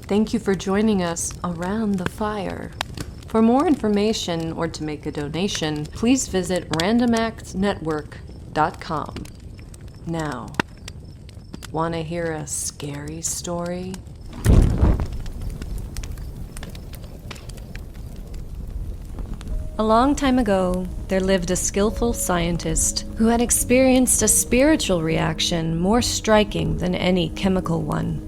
Thank you for joining us around the fire. For more information or to make a donation, please visit randomactsnetwork.com. Now, want to hear a scary story? A long time ago, there lived a skillful scientist who had experienced a spiritual reaction more striking than any chemical one.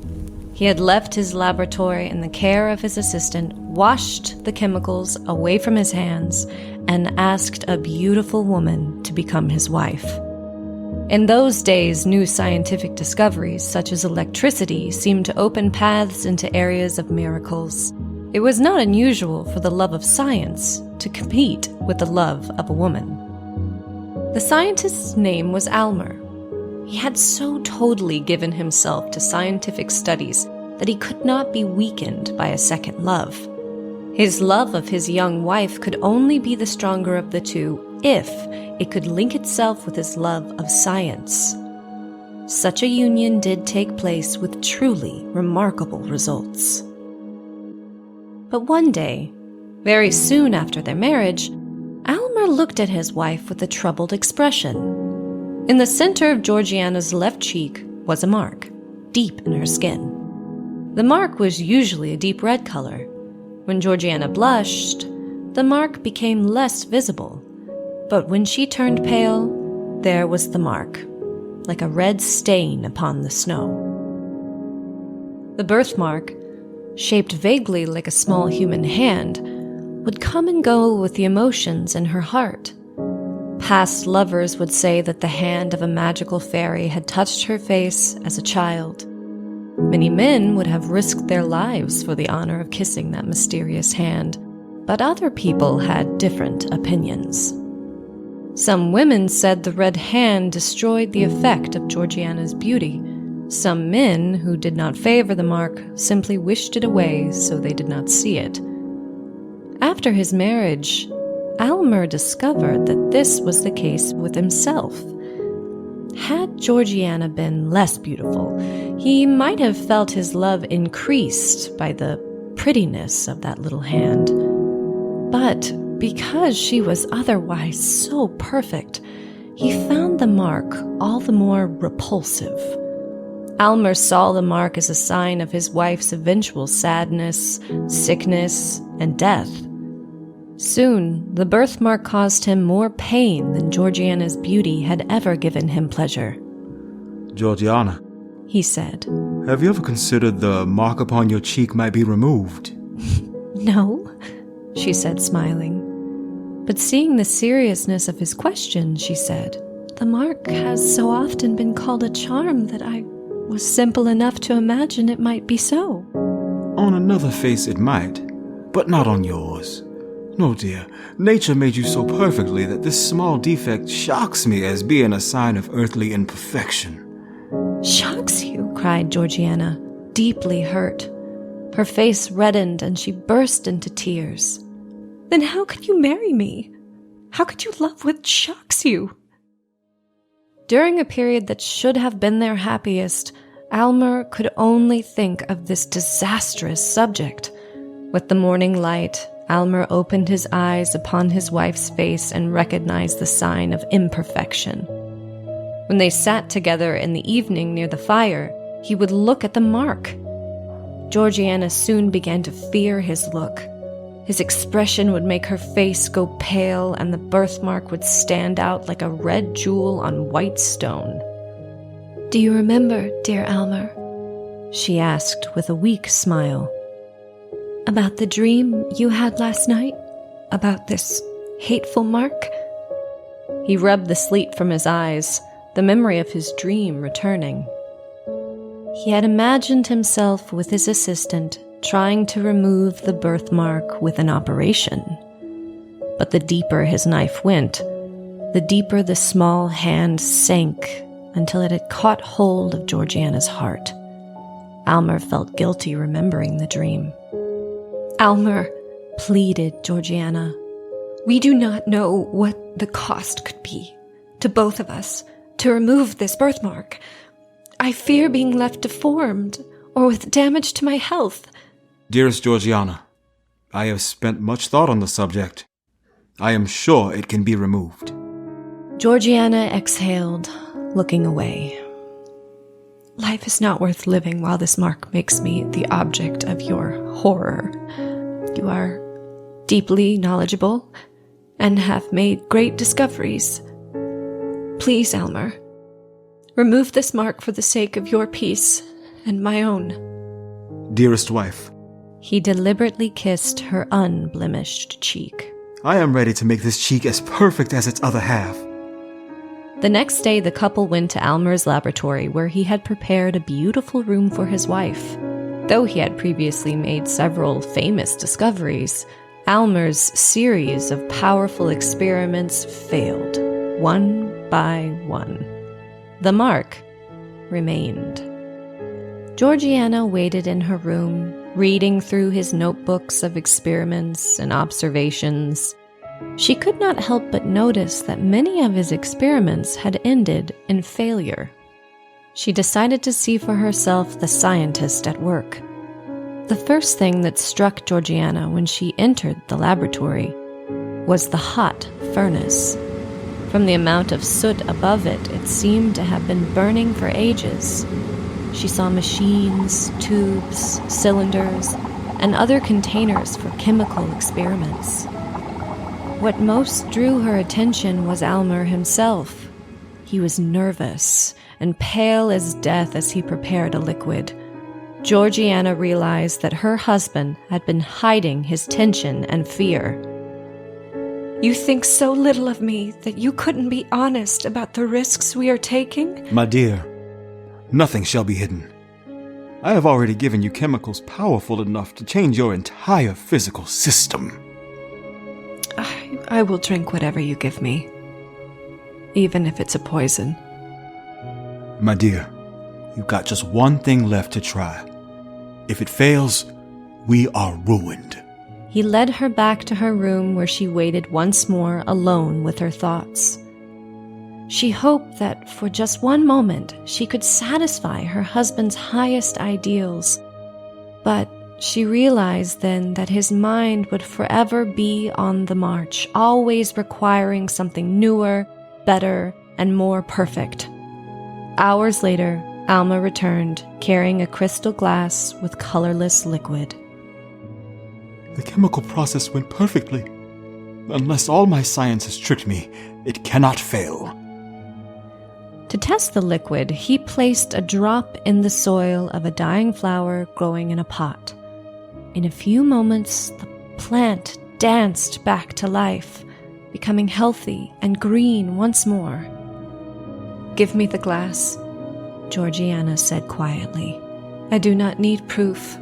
He had left his laboratory in the care of his assistant, washed the chemicals away from his hands, and asked a beautiful woman to become his wife. In those days, new scientific discoveries, such as electricity, seemed to open paths into areas of miracles. It was not unusual for the love of science to compete with the love of a woman. The scientist's name was Almer. He had so totally given himself to scientific studies that he could not be weakened by a second love. His love of his young wife could only be the stronger of the two if it could link itself with his love of science. Such a union did take place with truly remarkable results. But one day, very soon after their marriage, Almer looked at his wife with a troubled expression. In the center of Georgiana's left cheek was a mark, deep in her skin. The mark was usually a deep red color. When Georgiana blushed, the mark became less visible. But when she turned pale, there was the mark, like a red stain upon the snow. The birthmark, shaped vaguely like a small human hand, would come and go with the emotions in her heart. Past lovers would say that the hand of a magical fairy had touched her face as a child. Many men would have risked their lives for the honor of kissing that mysterious hand, but other people had different opinions. Some women said the red hand destroyed the effect of Georgiana's beauty. Some men, who did not favor the mark, simply wished it away so they did not see it. After his marriage, Almer discovered that this was the case with himself. Had Georgiana been less beautiful, he might have felt his love increased by the prettiness of that little hand. But because she was otherwise so perfect, he found the mark all the more repulsive. Almer saw the mark as a sign of his wife's eventual sadness, sickness, and death. Soon, the birthmark caused him more pain than Georgiana's beauty had ever given him pleasure. Georgiana, he said, have you ever considered the mark upon your cheek might be removed? No, she said, smiling. But seeing the seriousness of his question, she said, the mark has so often been called a charm that I was simple enough to imagine it might be so. On another face it might, but not on yours. No, dear, nature made you so perfectly that this small defect shocks me as being a sign of earthly imperfection. Shocks you? Cried Georgiana, deeply hurt. Her face reddened and she burst into tears. Then how could you marry me? How could you love what shocks you? During a period that should have been their happiest, Almer could only think of this disastrous subject. With the morning light, Almer opened his eyes upon his wife's face and recognized the sign of imperfection. When they sat together in the evening near the fire, he would look at the mark. Georgiana soon began to fear his look. His expression would make her face go pale, and the birthmark would stand out like a red jewel on white stone. "Do you remember, dear Almer?" she asked with a weak smile. "About the dream you had last night? About this hateful mark?" He rubbed the sleep from his eyes, the memory of his dream returning. He had imagined himself with his assistant trying to remove the birthmark with an operation. But the deeper his knife went, the deeper the small hand sank until it had caught hold of Georgiana's heart. Almer felt guilty remembering the dream. "Almer," pleaded Georgiana, "we do not know what the cost could be, to both of us, to remove this birthmark. I fear being left deformed, or with damage to my health. Dearest Georgiana, I have spent much thought on the subject. I am sure it can be removed. Georgiana exhaled, looking away. Life is not worth living while this mark makes me the object of your horror. You are deeply knowledgeable and have made great discoveries. Please, Almer, remove this mark for the sake of your peace and my own. Dearest wife, He deliberately kissed her unblemished cheek. I am ready to make this cheek as perfect as its other half. The next day, the couple went to Almer's laboratory, where he had prepared a beautiful room for his wife. Though he had previously made several famous discoveries, Almer's series of powerful experiments failed, one by one. The mark remained. Georgiana waited in her room, reading through his notebooks of experiments and observations. She could not help but notice that many of his experiments had ended in failure. She decided to see for herself the scientist at work. The first thing that struck Georgiana when she entered the laboratory was the hot furnace. From the amount of soot above it, it seemed to have been burning for ages. She saw machines, tubes, cylinders, and other containers for chemical experiments. What most drew her attention was Almer himself. He was nervous and pale as death as he prepared a liquid. Georgiana realized that her husband had been hiding his tension and fear. You think so little of me that you couldn't be honest about the risks we are taking? My dear, nothing shall be hidden. I have already given you chemicals powerful enough to change your entire physical system. I will drink whatever you give me, even if it's a poison. My dear, you've got just one thing left to try. If it fails, we are ruined. He led her back to her room, where she waited once more alone with her thoughts. She hoped that for just one moment she could satisfy her husband's highest ideals, but she realized then that his mind would forever be on the march, always requiring something newer, better, and more perfect. Hours later, Alma returned, carrying a crystal glass with colorless liquid. The chemical process went perfectly. Unless all my science has tricked me, it cannot fail. To test the liquid, he placed a drop in the soil of a dying flower growing in a pot. In a few moments, the plant danced back to life, becoming healthy and green once more. Give me the glass, Georgiana said quietly. I do not need proof.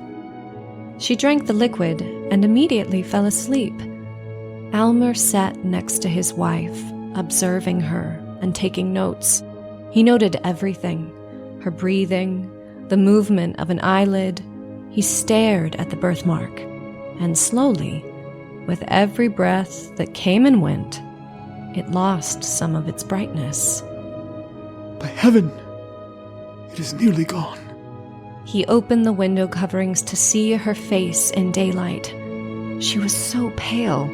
She drank the liquid and immediately fell asleep. Almer sat next to his wife, observing her and taking notes. He noted everything, her breathing, the movement of an eyelid. He stared at the birthmark, and slowly, with every breath that came and went, it lost some of its brightness. By heaven, it is nearly gone. He opened the window coverings to see her face in daylight. She was so pale.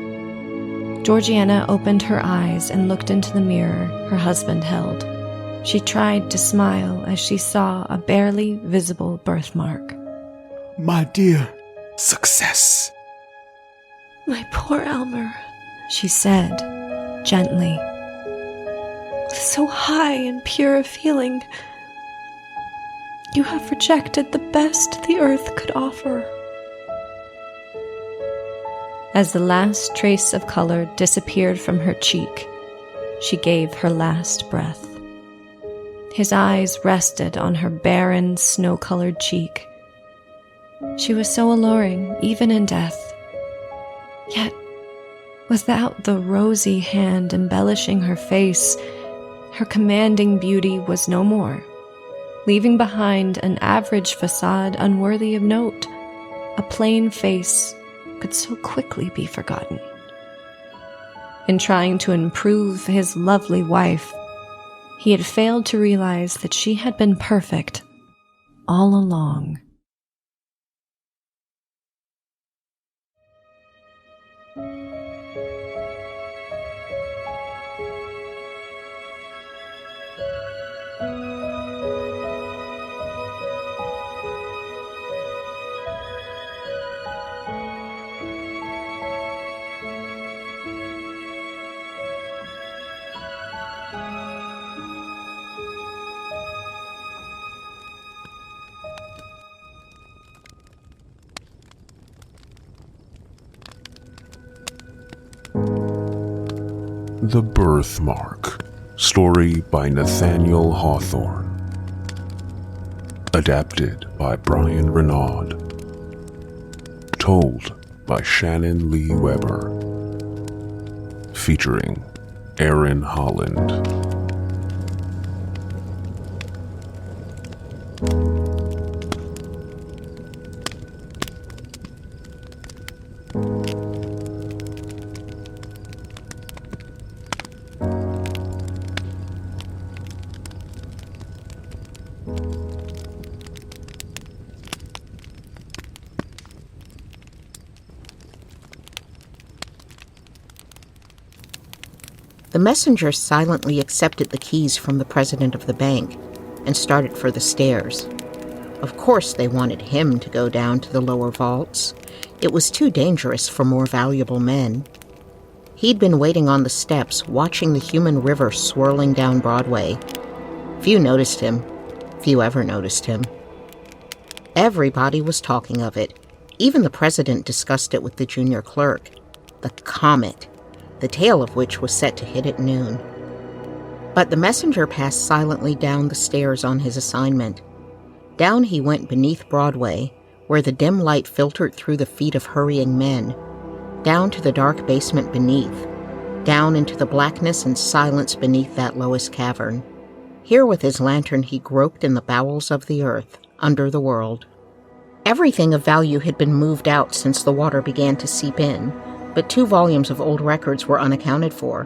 Georgiana opened her eyes and looked into the mirror her husband held. She tried to smile as she saw a barely visible birthmark. My dear, success. My poor Almer, she said, gently. With so high and pure a feeling, you have rejected the best the earth could offer. As the last trace of color disappeared from her cheek, she gave her last breath. His eyes rested on her barren, snow-colored cheek. She was so alluring, even in death. Yet, without the rosy hand embellishing her face, her commanding beauty was no more, leaving behind an average facade unworthy of note. A plain face could so quickly be forgotten. In trying to improve his lovely wife, he had failed to realize that she had been perfect all along. The Birthmark, story by Nathaniel Hawthorne. Adapted by Bryan Renaud. Told by Shannon Leigh Weber. Featuring Aaron Holland. The messenger silently accepted the keys from the president of the bank and started for the stairs. Of course they wanted him to go down to the lower vaults. It was too dangerous for more valuable men. He'd been waiting on the steps, watching the human river swirling down Broadway. Few noticed him. Few ever noticed him. Everybody was talking of it. Even the president discussed it with the junior clerk. The Comet, the tail of which was set to hit at noon. But the messenger passed silently down the stairs on his assignment. Down he went beneath Broadway, where the dim light filtered through the feet of hurrying men, down to the dark basement beneath, down into the blackness and silence beneath that lowest cavern. Here with his lantern he groped in the bowels of the earth, under the world. Everything of value had been moved out since the water began to seep in, but 2 volumes of old records were unaccounted for.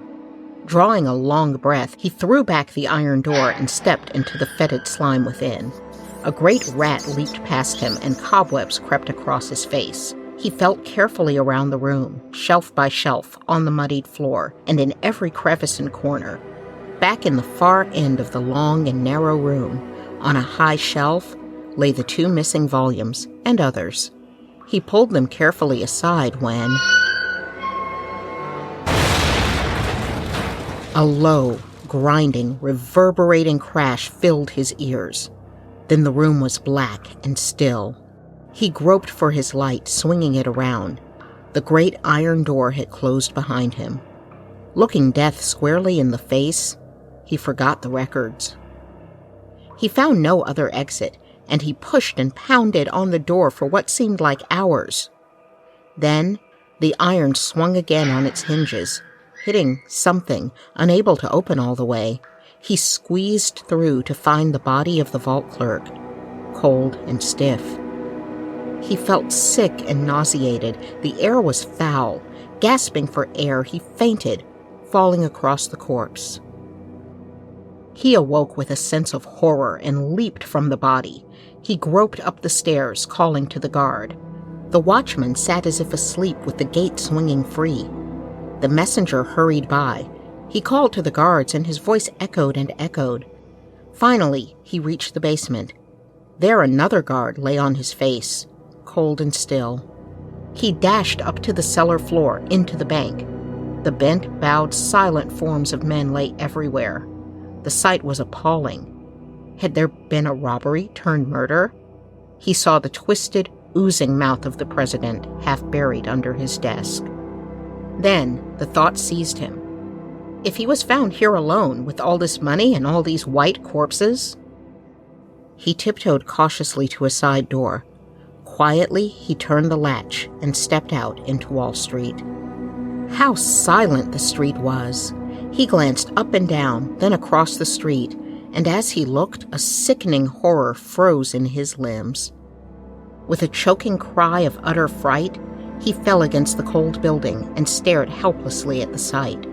Drawing a long breath, he threw back the iron door and stepped into the fetid slime within. A great rat leaped past him, and cobwebs crept across his face. He felt carefully around the room, shelf by shelf, on the muddied floor, and in every crevice and corner. Back in the far end of the long and narrow room, on a high shelf, lay the 2 missing volumes, and others. He pulled them carefully aside when a low, grinding, reverberating crash filled his ears. Then the room was black and still. He groped for his light, swinging it around. The great iron door had closed behind him. Looking death squarely in the face, he forgot the records. He found no other exit, and he pushed and pounded on the door for what seemed like hours. Then the iron swung again on its hinges, hitting something, unable to open all the way. He squeezed through to find the body of the vault clerk, cold and stiff. He felt sick and nauseated. The air was foul. Gasping for air, he fainted, falling across the corpse. He awoke with a sense of horror and leaped from the body. He groped up the stairs, calling to the guard. The watchman sat as if asleep with the gate swinging free. The messenger hurried by. He called to the guards, and his voice echoed and echoed. Finally, he reached the basement. There another guard lay on his face, cold and still. He dashed up to the cellar floor, into the bank. The bent, bowed, silent forms of men lay everywhere. The sight was appalling. Had there been a robbery turned murder? He saw the twisted, oozing mouth of the president, half buried under his desk. Then the thought seized him. If he was found here alone, with all this money and all these white corpses? He tiptoed cautiously to a side door. Quietly, he turned the latch and stepped out into Wall Street. How silent the street was! He glanced up and down, then across the street, and as he looked, a sickening horror froze in his limbs. With a choking cry of utter fright, he fell against the cold building and stared helplessly at the sight.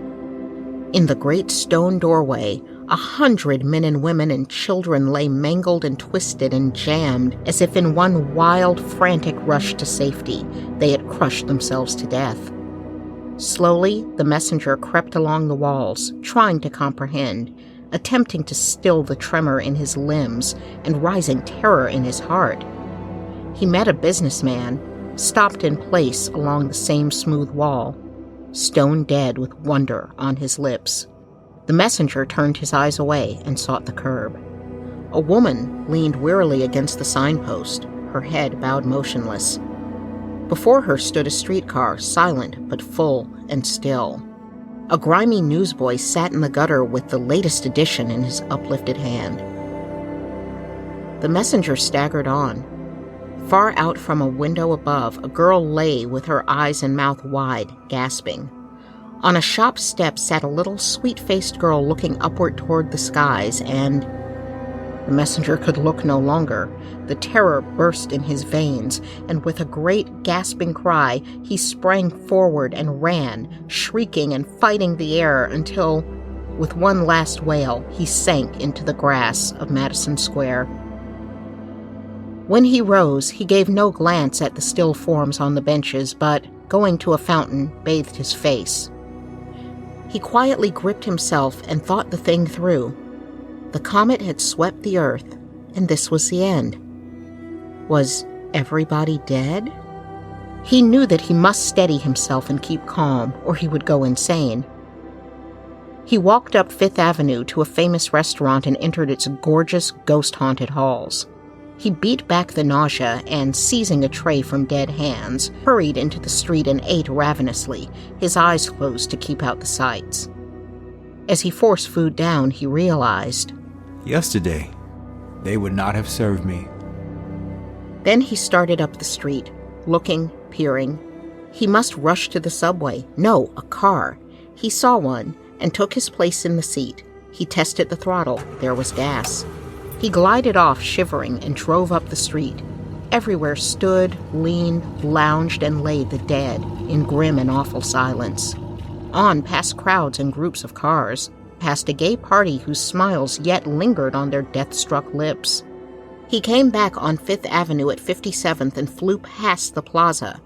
In the great stone doorway, 100 men and women and children lay mangled and twisted and jammed, as if in one wild, frantic rush to safety they had crushed themselves to death. Slowly, the messenger crept along the walls, trying to comprehend, attempting to still the tremor in his limbs and rising terror in his heart. He met a businessman, stopped in place along the same smooth wall, stone dead with wonder on his lips. The messenger turned his eyes away and sought the curb. A woman leaned wearily against the signpost, her head bowed motionless. Before her stood a streetcar, silent but full and still. A grimy newsboy sat in the gutter with the latest edition in his uplifted hand. The messenger staggered on. Far out from a window above, a girl lay with her eyes and mouth wide, gasping. On a shop step sat a little sweet-faced girl looking upward toward the skies, and the messenger could look no longer. The terror burst in his veins, and with a great gasping cry, he sprang forward and ran, shrieking and fighting the air until, with one last wail, he sank into the grass of Madison Square. When he rose, he gave no glance at the still forms on the benches, but, going to a fountain, bathed his face. He quietly gripped himself and thought the thing through. The comet had swept the earth, and this was the end. Was everybody dead? He knew that he must steady himself and keep calm, or he would go insane. He walked up Fifth Avenue to a famous restaurant and entered its gorgeous, ghost-haunted halls. He beat back the nausea and, seizing a tray from dead hands, hurried into the street and ate ravenously, his eyes closed to keep out the sights. As he forced food down, he realized, Yesterday, they would not have served me. Then he started up the street, looking, peering. He must rush to the subway. No, a car. He saw one and took his place in the seat. He tested the throttle. There was gas. He glided off, shivering, and drove up the street. Everywhere stood, leaned, lounged, and lay the dead, in grim and awful silence. On past crowds and groups of cars, past a gay party whose smiles yet lingered on their death-struck lips. He came back on Fifth Avenue at 57th and flew past the plaza,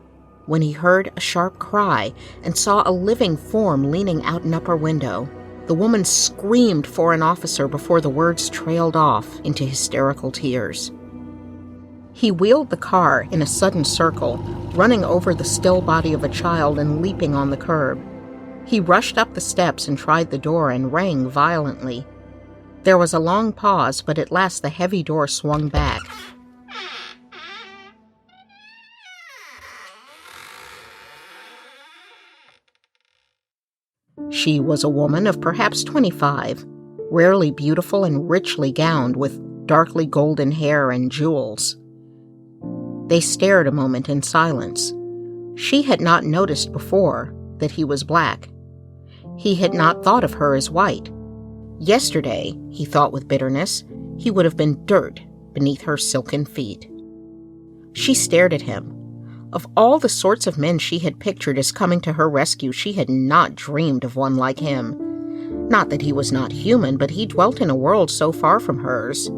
when he heard a sharp cry and saw a living form leaning out an upper window. The woman screamed for an officer before the words trailed off into hysterical tears. He wheeled the car in a sudden circle, running over the still body of a child and leaping on the curb. He rushed up the steps and tried the door and rang violently. There was a long pause, but at last the heavy door swung back. She was a woman of perhaps 25, rarely beautiful and richly gowned with darkly golden hair and jewels. They stared a moment in silence. She had not noticed before that he was black. He had not thought of her as white. Yesterday, he thought with bitterness, he would have been dirt beneath her silken feet. She stared at him. Of all the sorts of men she had pictured as coming to her rescue, she had not dreamed of one like him. Not that he was not human, but he dwelt in a world so far from hers.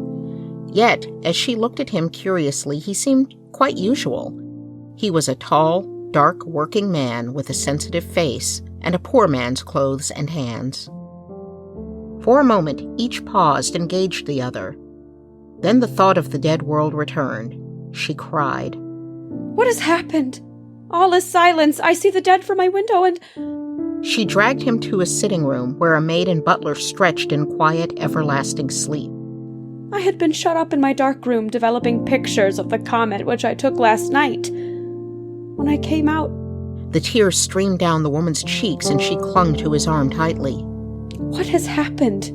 Yet, as she looked at him curiously, he seemed quite usual. He was a tall, dark working man with a sensitive face and a poor man's clothes and hands. For a moment, each paused and gauged the other. Then the thought of the dead world returned. She cried. What has happened? All is silence. I see the dead from my window and... She dragged him to a sitting room where a maid and butler stretched in quiet, everlasting sleep. I had been shut up in my dark room developing pictures of the comet which I took last night. When I came out... The tears streamed down the woman's cheeks and she clung to his arm tightly. What has happened?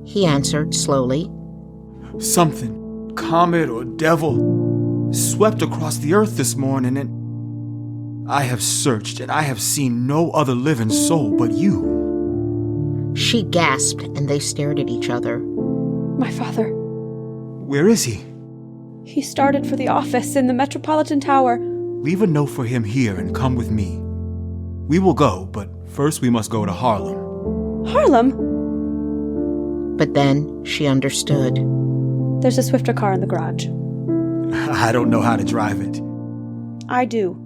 He answered slowly. Something, comet or devil, swept across the earth this morning, and I have searched and I have seen no other living soul but you. She gasped and they stared at each other. My father. Where is he? He started for the office in the Metropolitan Tower. Leave a note for him here and come with me. We will go, but first we must go to Harlem. Harlem? But then she understood. There's a swifter car in the garage. I don't know how to drive it. I do.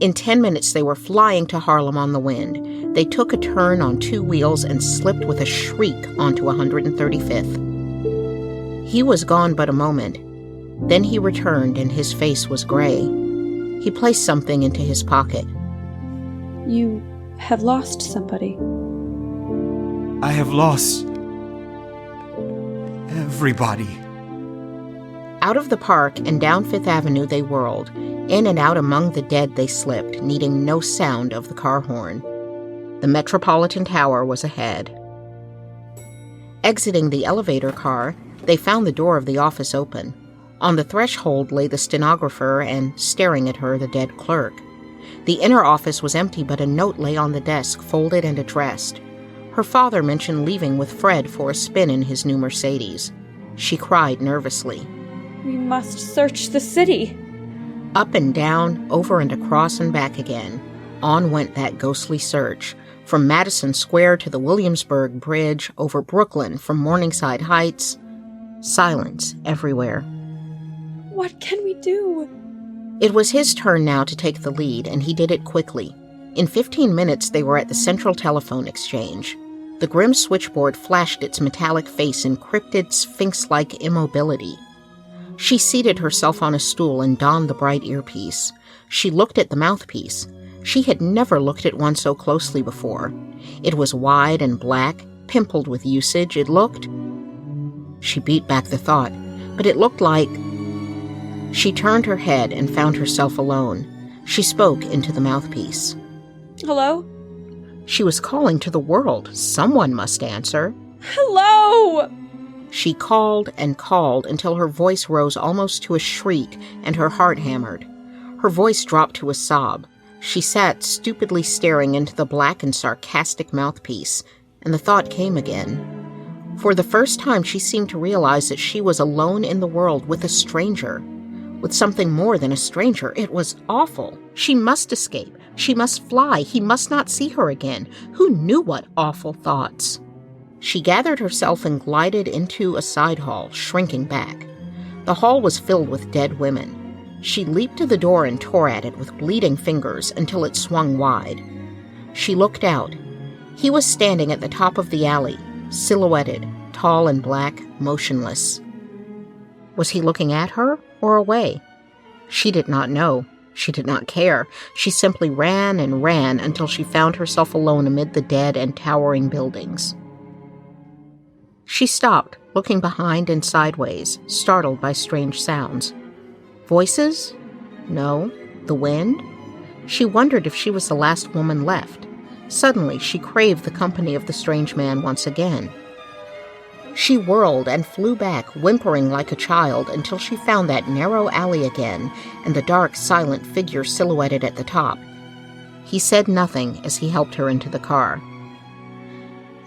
In 10 minutes, they were flying to Harlem on the wind. They took a turn on 2 wheels and slipped with a shriek onto 135th. He was gone but a moment. Then he returned and his face was gray. He placed something into his pocket. You have lost somebody. I have lost everybody. Out of the park and down Fifth Avenue they whirled. In and out among the dead they slipped, needing no sound of the car horn. The Metropolitan Tower was ahead. Exiting the elevator car, they found the door of the office open. On the threshold lay the stenographer and, staring at her, the dead clerk. The inner office was empty, but a note lay on the desk, folded and addressed. Her father mentioned leaving with Fred for a spin in his new Mercedes. She cried nervously. We must search the city. Up and down, over and across and back again. On went that ghostly search. From Madison Square to the Williamsburg Bridge, over Brooklyn, from Morningside Heights. Silence everywhere. What can we do? It was his turn now to take the lead, and he did it quickly. In 15 minutes, they were at the Central Telephone Exchange. The grim switchboard flashed its metallic face in cryptid, sphinx-like immobility. She seated herself on a stool and donned the bright earpiece. She looked at the mouthpiece. She had never looked at one so closely before. It was wide and black, pimpled with usage. It looked... She beat back the thought, but it looked like... She turned her head and found herself alone. She spoke into the mouthpiece. Hello? She was calling to the world. Someone must answer. Hello! She called and called until her voice rose almost to a shriek and her heart hammered. Her voice dropped to a sob. She sat stupidly staring into the black and sarcastic mouthpiece, and the thought came again. For the first time, she seemed to realize that she was alone in the world with a stranger. With something more than a stranger. It was awful. She must escape. She must fly. He must not see her again. Who knew what awful thoughts? She gathered herself and glided into a side hall, shrinking back. The hall was filled with dead women. She leaped to the door and tore at it with bleeding fingers until it swung wide. She looked out. He was standing at the top of the alley, silhouetted, tall and black, motionless. Was he looking at her or away? She did not know. She did not care. She simply ran and ran until she found herself alone amid the dead and towering buildings. She stopped, looking behind and sideways, startled by strange sounds. Voices? No. The wind? She wondered if she was the last woman left. Suddenly, she craved the company of the strange man once again. She whirled and flew back, whimpering like a child, until she found that narrow alley again and the dark, silent figure silhouetted at the top. He said nothing as he helped her into the car.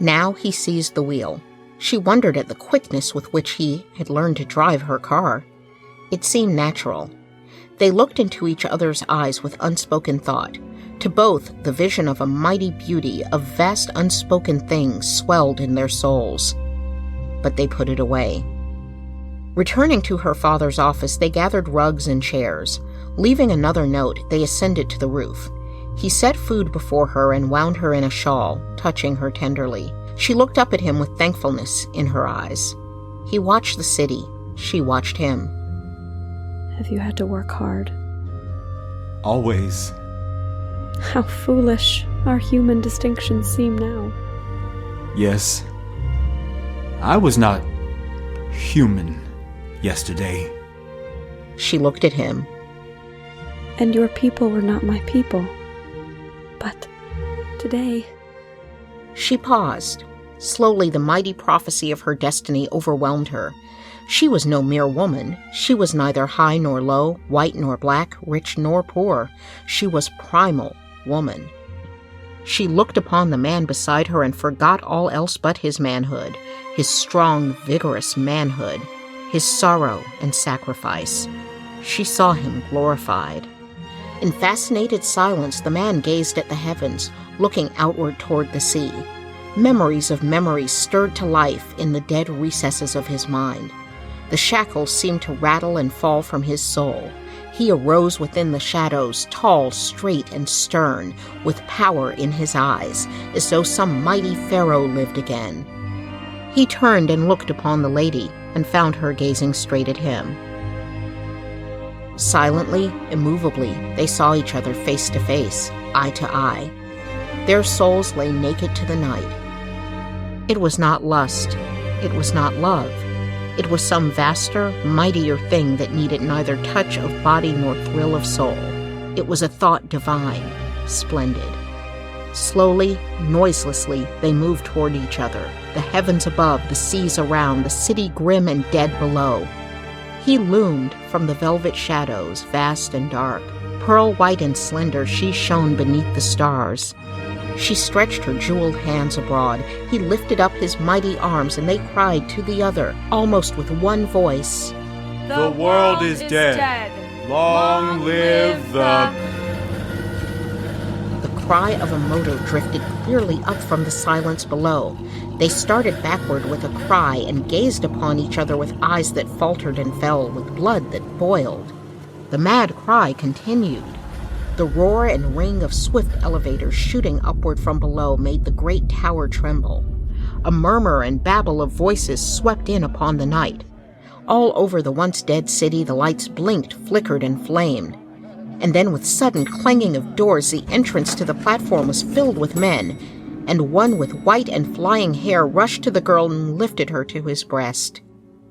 Now he seized the wheel. She wondered at the quickness with which he had learned to drive her car. It seemed natural. They looked into each other's eyes with unspoken thought. To both, the vision of a mighty beauty, of vast unspoken things swelled in their souls. But they put it away. Returning to her father's office, they gathered rugs and chairs. Leaving another note, they ascended to the roof. He set food before her and wound her in a shawl, touching her tenderly. She looked up at him with thankfulness in her eyes. He watched the city. She watched him. Have you had to work hard? Always. How foolish our human distinctions seem now. Yes. I was not human yesterday. She looked at him. And your people were not my people. But today... She paused. Slowly, the mighty prophecy of her destiny overwhelmed her. She was no mere woman. She was neither high nor low, white nor black, rich nor poor. She was primal woman. She looked upon the man beside her and forgot all else but his manhood, his strong, vigorous manhood, his sorrow and sacrifice. She saw him glorified. In fascinated silence, the man gazed at the heavens, looking outward toward the sea. Memories of memories stirred to life in the dead recesses of his mind. The shackles seemed to rattle and fall from his soul. He arose within the shadows, tall, straight, and stern, with power in his eyes, as though some mighty pharaoh lived again. He turned and looked upon the lady, and found her gazing straight at him. Silently, immovably, they saw each other face to face, eye to eye. Their souls lay naked to the night. It was not lust. It was not love. It was some vaster, mightier thing that needed neither touch of body nor thrill of soul. It was a thought divine, splendid. Slowly, noiselessly, they moved toward each other, the heavens above, the seas around, the city grim and dead below. He loomed from the velvet shadows, vast and dark. Pearl white and slender, she shone beneath the stars. She stretched her jeweled hands abroad. He lifted up his mighty arms, and they cried to the other, almost with one voice. The world is dead. Long live the... The cry of a motor drifted clearly up from the silence below. They started backward with a cry and gazed upon each other with eyes that faltered and fell, with blood that boiled. The mad cry continued. The roar and ring of swift elevators shooting upward from below made the great tower tremble. A murmur and babble of voices swept in upon the night. All over the once dead city the lights blinked, flickered, and flamed. And then with sudden clanging of doors the entrance to the platform was filled with men, and one with white and flying hair rushed to the girl and lifted her to his breast.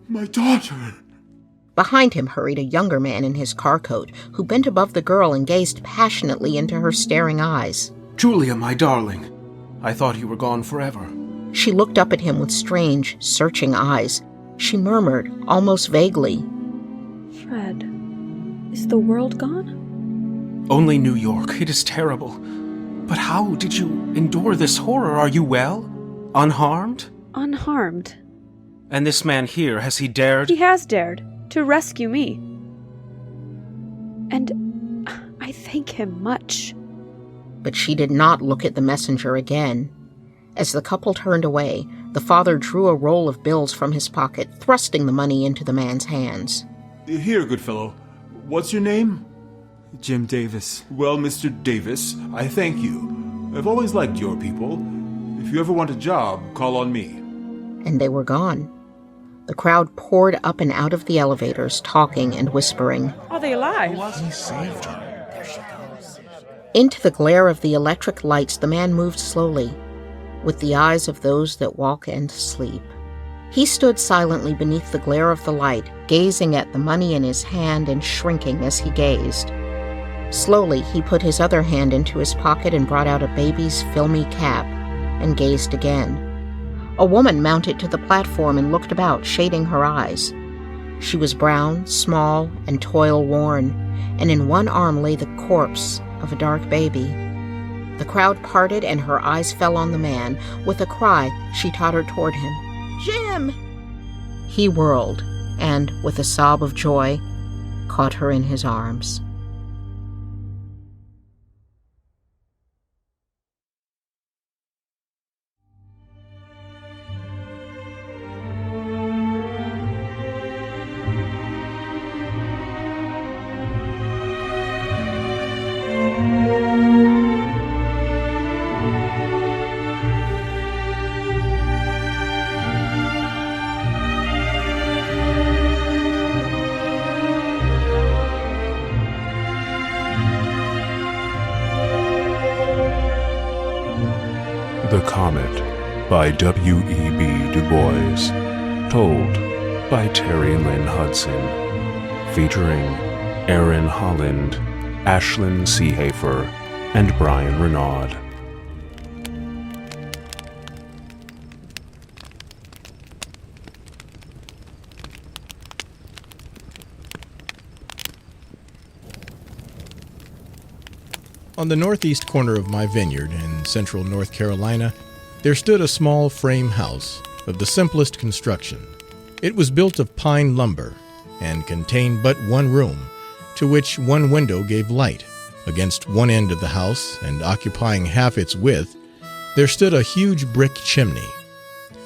My daughter! Behind him hurried a younger man in his car coat, who bent above the girl and gazed passionately into her staring eyes. Julia, my darling, I thought you were gone forever. She looked up at him with strange, searching eyes. She murmured, almost vaguely, Fred, is the world gone? Only New York. It is terrible. But how did you endure this horror? Are you well? Unharmed? Unharmed. And this man here, has he dared? He has dared to rescue me. And I thank him much. But she did not look at the messenger again. As the couple turned away, the father drew a roll of bills from his pocket, thrusting the money into the man's hands. Here, good fellow. What's your name? Jim Davis. Well, Mr. Davis, I thank you. I've always liked your people. If you ever want a job, call on me. And they were gone. The crowd poured up and out of the elevators, talking and whispering. Are they alive? He saved her. There she goes. Into the glare of the electric lights, the man moved slowly, with the eyes of those that walk and sleep. He stood silently beneath the glare of the light, gazing at the money in his hand and shrinking as he gazed. Slowly, he put his other hand into his pocket and brought out a baby's filmy cap, and gazed again. A woman mounted to the platform and looked about, shading her eyes. She was brown, small, and toil-worn, and in one arm lay the corpse of a dark baby. The crowd parted, and her eyes fell on the man. With a cry, she tottered toward him. "Jim!" He whirled, and, with a sob of joy, caught her in his arms. The Comet by W.E.B. Du Bois. Told by Terri Lynn Hudson. Featuring Aaron Holland, Ashlyn Seehafer, and Bryan Renaud. On the northeast corner of my vineyard in central North Carolina, there stood a small frame house of the simplest construction. It was built of pine lumber and contained but one room, to which one window gave light. Against one end of the house, and occupying half its width, there stood a huge brick chimney.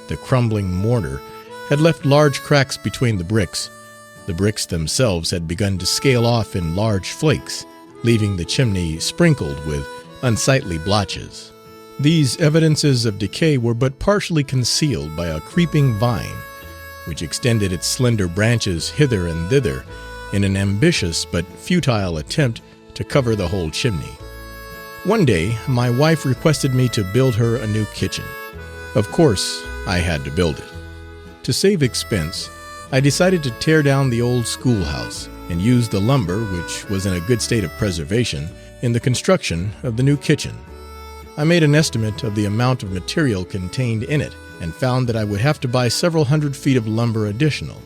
The crumbling mortar had left large cracks between the bricks. The bricks themselves had begun to scale off in large flakes, leaving the chimney sprinkled with unsightly blotches. These evidences of decay were but partially concealed by a creeping vine, which extended its slender branches hither and thither in an ambitious but futile attempt to cover the whole chimney. One day, my wife requested me to build her a new kitchen. Of course, I had to build it. To save expense, I decided to tear down the old schoolhouse and use the lumber, which was in a good state of preservation, in the construction of the new kitchen. I made an estimate of the amount of material contained in it and found that I would have to buy several hundred feet of lumber additional.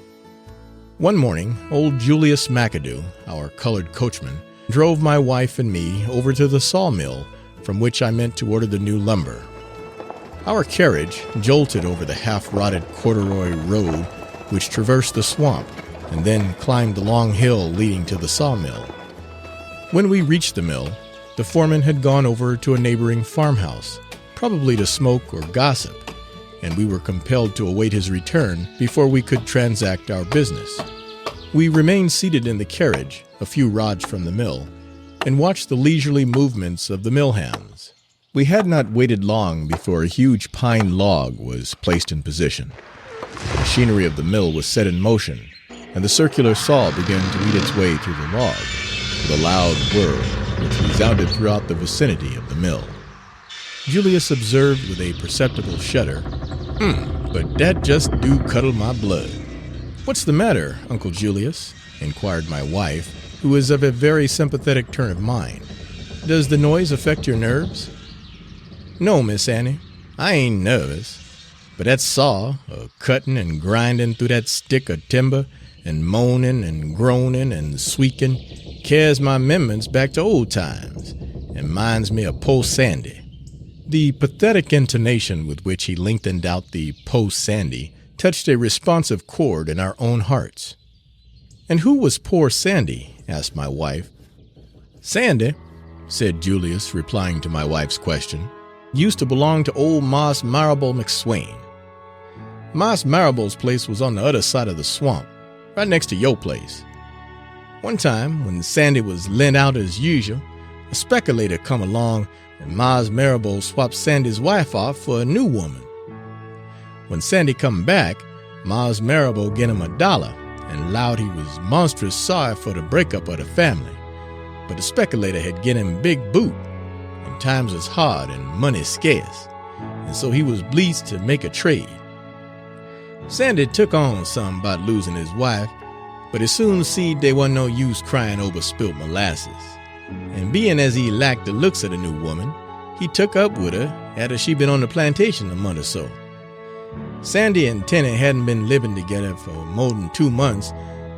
One morning, old Julius McAdoo, our colored coachman, drove my wife and me over to the sawmill from which I meant to order the new lumber. Our carriage jolted over the half-rotted corduroy road which traversed the swamp and then climbed the long hill leading to the sawmill. When we reached the mill, the foreman had gone over to a neighboring farmhouse, probably to smoke or gossip, and we were compelled to await his return before we could transact our business. We remained seated in the carriage, a few rods from the mill, and watched the leisurely movements of the mill hands. We had not waited long before a huge pine log was placed in position. The machinery of the mill was set in motion, and the circular saw began to eat its way through the log, with a loud whir which resounded throughout the vicinity of the mill. Julius observed with a perceptible shudder, but that just do cuddle my blood." "What's the matter, Uncle Julius?" inquired my wife, who is of a very sympathetic turn of mind. "Does the noise affect your nerves?" "No, Miss Annie, I ain't nervous, but that saw, cutting and grinding through that stick of timber, and moaning and groaning and squeaking, carries my memories back to old times, and minds me of Po Sandy." The pathetic intonation with which he lengthened out the Po Sandy touched a responsive chord in our own hearts. "And who was poor Sandy?" asked my wife. "Sandy," said Julius, replying to my wife's question, "used to belong to old Marse Marrable McSwain. Marse Marrable's place was on the other side of the swamp, right next to your place. One time, when Sandy was lent out as usual, a speculator come along and Marse Marrable swapped Sandy's wife off for a new woman. When Sandy come back, Marse Marrable get him $1 and allowed he was monstrous sorry for the breakup of the family, but the speculator had get him big boot, and times was hard and money scarce, and so he was bleedzed to make a trade. Sandy took on some about losing his wife, but he soon seed they wasn't no use crying over spilt molasses. And being as he lacked the looks of the new woman, he took up with her after she'd been on the plantation a month or so. Sandy and Tenny hadn't been living together for more than 2 months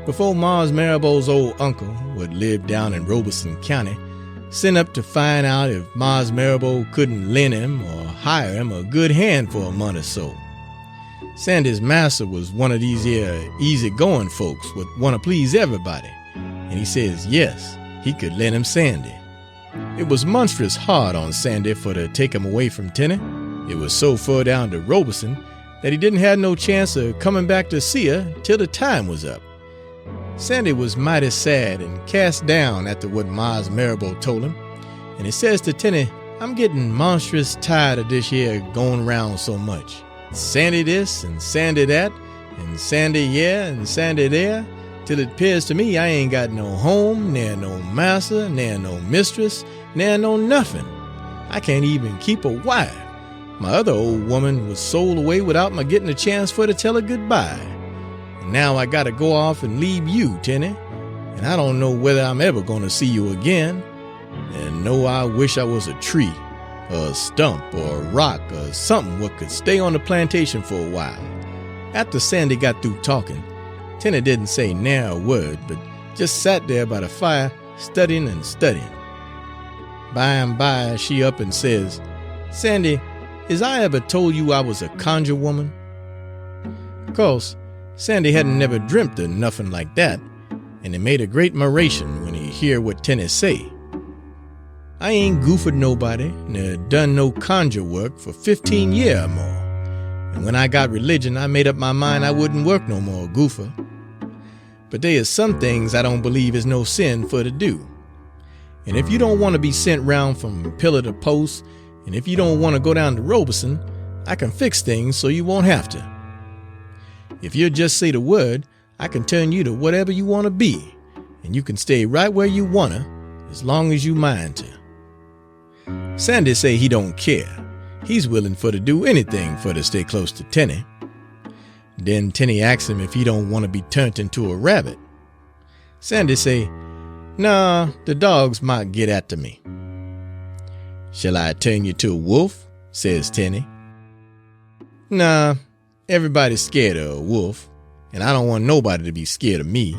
before Marse Marrable's old uncle, what lived down in Robeson County, sent up to find out if Marse Marrable couldn't lend him or hire him a good hand for a month or so. Sandy's master was one of these here easy-going folks would want to please everybody, and he says yes, he could lend him Sandy. It was monstrous hard on Sandy for to take him away from Tenny. It was so far down to Robeson that he didn't have no chance of coming back to see her till the time was up. Sandy was mighty sad and cast down after what Marse Marrable told him, and he says to Tenny, "I'm getting monstrous tired of this here going round so much. Sandy this and Sandy that, and Sandy here and Sandy there, till it 'pears to me I ain't got no home, ne'er no master, ne'er no mistress, ne'er no nothing. I can't even keep a wife. My other old woman was sold away without my getting a chance for to tell her goodbye. And now I gotta go off and leave you, Tenny, and I don't know whether I'm ever gonna see you again. And no, I wish I was a tree, or a stump, or a rock, or something what could stay on the plantation for a while." After Sandy got through talking, Tenny didn't say ne'er a word, but just sat there by the fire, studying and studying. By and by, she up and says, "Sandy, is I ever told you I was a conjure woman?" Of course, Sandy hadn't never dreamt of nothing like that, and it made a great moderation when he hear what Tenny say. "I ain't goofed nobody, nor done no conjure work for 15 year or more, and when I got religion, I made up my mind I wouldn't work no more goofer. But there is some things I don't believe is no sin for to do. And if you don't want to be sent round from pillar to post, and if you don't want to go down to Robeson, I can fix things so you won't have to. If you'll just say the word, I can turn you to whatever you want to be, and you can stay right where you want to, as long as you mind to." Sandy say he don't care. He's willing for to do anything for to stay close to Tenny. Then Tenny asks him if he don't want to be turned into a rabbit. Sandy say, "Nah, the dogs might get after me." "Shall I turn you to a wolf?" says Tenny. "Nah, everybody's scared of a wolf, and I don't want nobody to be scared of me.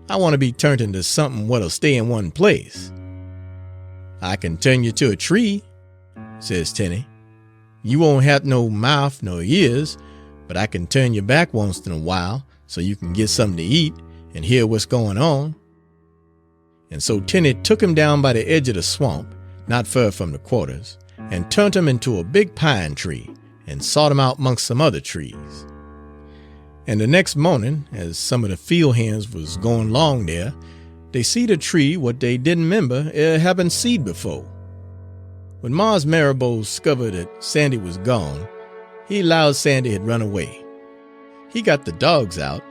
I want to be turned into something what'll stay in one place." "I can turn you to a tree," says Tenny. "You won't have no mouth nor ears, but I can turn you back once in a while so you can get something to eat and hear what's going on." And so Tenny took him down by the edge of the swamp, not far from the quarters, and turned him into a big pine tree and sought him out amongst some other trees. And the next morning, as some of the field hands was going along there, they seed a tree what they didn't remember having seed before. When Mars Marrowbow discovered that Sandy was gone, he allowed Sandy had run away. He got the dogs out,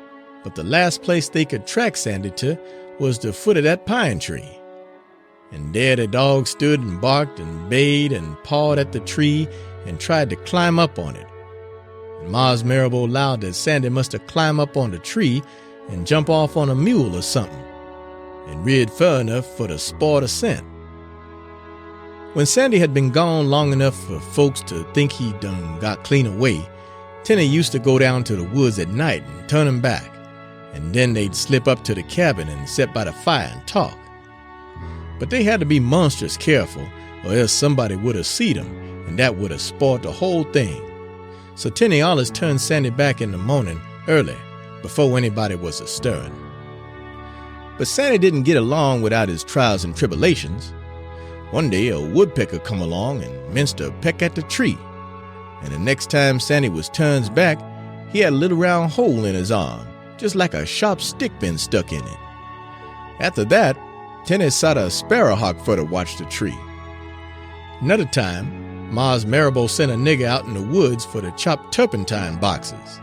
but the last place they could track Sandy to was the foot of that pine tree. And there the dogs stood and barked and bayed and pawed at the tree and tried to climb up on it. And Mars Marrowbow allowed that Sandy must have climbed up on the tree and jump off on a mule or something, and reared far enough for to spoil the scent. When Sandy had been gone long enough for folks to think he done got clean away, Tenny used to go down to the woods at night and turn him back, and then they'd slip up to the cabin and sit by the fire and talk. But they had to be monstrous careful, or else somebody would have seen them, and that would have spoiled the whole thing. So Tenny always turned Sandy back in the morning early, before anybody was a-stirring. But Sandy didn't get along without his trials and tribulations. One day a woodpecker come along and minced a peck at the tree, and the next time Sandy was turned back, he had a little round hole in his arm, just like a sharp stick been stuck in it. After that, Tenny sot a sparrowhawk for to watch the tree. Another time, Mars Marrowbow sent a nigger out in the woods for to chop turpentine boxes.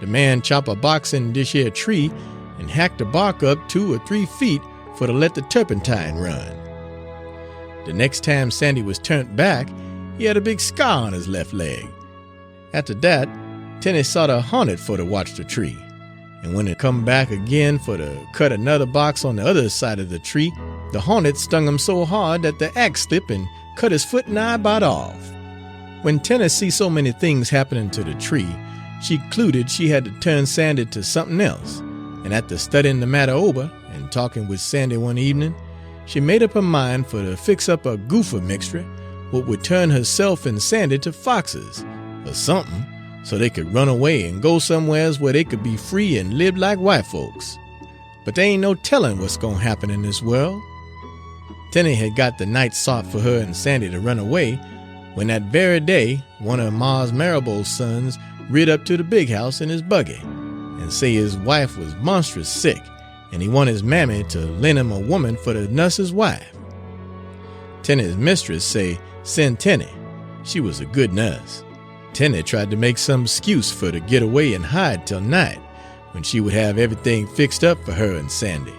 The man chop a box in this here tree and hack the bark up 2 or 3 feet for to let the turpentine run. The next time Sandy was turned back, he had a big scar on his left leg. After that, Tenny sot a hornet for to watch the tree, and when it come back again for to cut another box on the other side of the tree, the hornet stung him so hard that the axe slipped and cut his foot nigh about off. When Tenny see so many things happening to the tree, she concluded she had to turn Sandy to something else, and after studying the matter over and talking with Sandy one evening, she made up her mind for to fix up a gopher mixture what would turn herself and Sandy to foxes or something, so they could run away and go somewheres where they could be free and live like white folks. But there ain't no telling what's going to happen in this world. Tenny had got the night sought for her and Sandy to run away, when that very day one of Mars Marrowbow's sons rid up to the big house in his buggy and say his wife was monstrous sick, and he want his mammy to lend him a woman for to nurse his wife. Tenny's mistress say send Tenny. She was a good nurse. Tenny tried to make some excuse for to get away and hide till night, when she would have everything fixed up for her and Sandy.